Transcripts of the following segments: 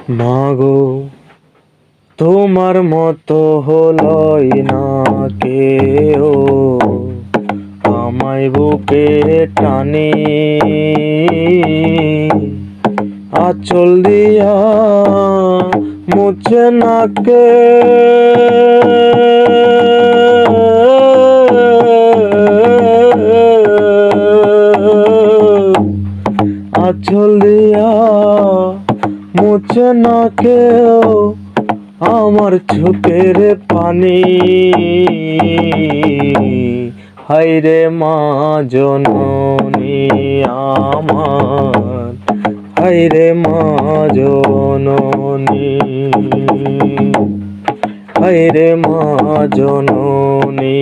মাগো তোমার মতো হলই না কেউ, আমায় বুকে টানে আঁচল দিয়া মুছে না আঁচল দিয়া মুছে না কেউ আমার চোখের পানি। হায়রে মা জননী আমার, হায়রে মা জননী, হায়রে মা জননী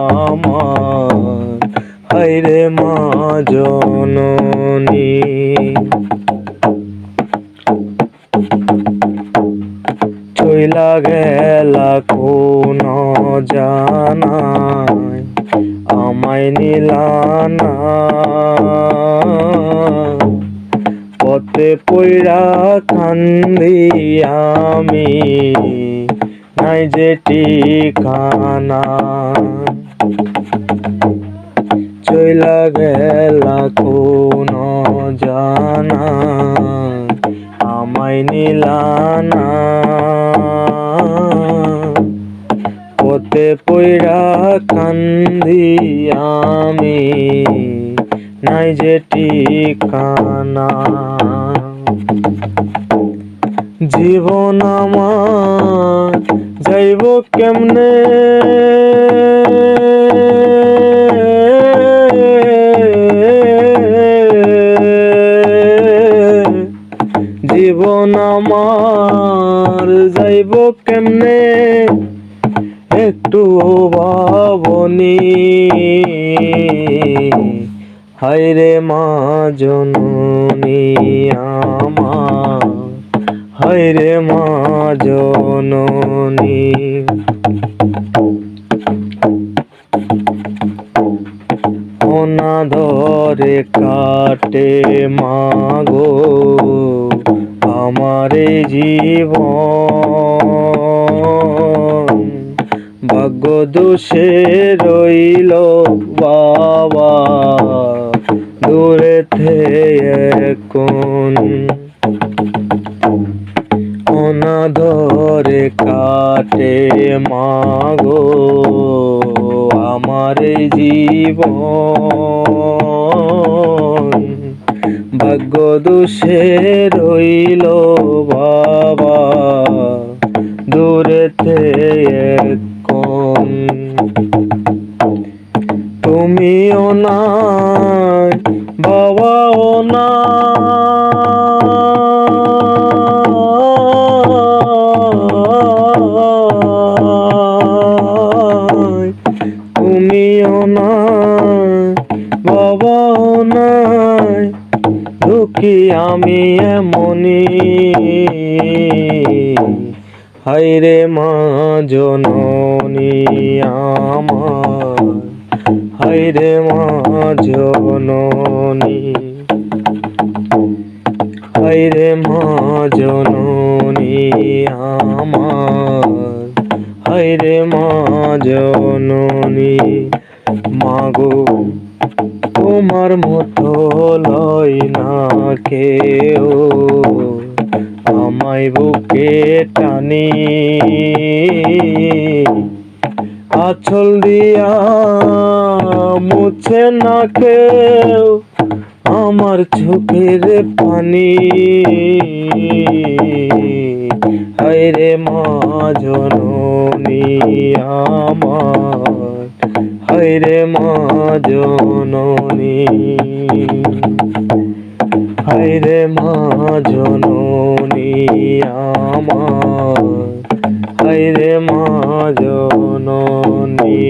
আমার, হায়রে মা জননী। চইলা গেলা কোন জানাই আমায় নিলা না, পথে পইড়া কান্দি আমি নাই যে ঠিকানা। চইলা গেলা কোন জানাই আমায় নিলা না, পথে পইড়া কান্দি আমি নাই যে ঠিকানা। জীবন আমার যাইব কেমনে, জীবন আমার যাইব কেমনে একটু ভাবনি। হায়রে মা জননী আমার, হায়রে মা জননী। অনাদরে কাটে মাগো আমার জীবন, ভাগ্য দোষে রইল বাবা দূরে এখন। অনাদরে কাটে মাগো আমার জীবন, ভাগ্য দোষে রইল বাবা দূরেতে এখন। তুমিও নাই বাবাও নাই, তুমিও নাই বাবাও নাই, দুঃখী আমি এমনি। হায়রে মা জননী আমার, হায়রে মা জননী, হায়রে মা জননী আমার, হায়রে মা জননী। মাগো তোমার মতো লয় না কেউ, আমায় বুকে টানি আঁচল দিয়া মুছে না কেউ আমার চোখের পানি। হায়রে মা জননী আমার, হায়রে মা জননী, হায়রে মা জননী আমার, হায়রে মা জননী।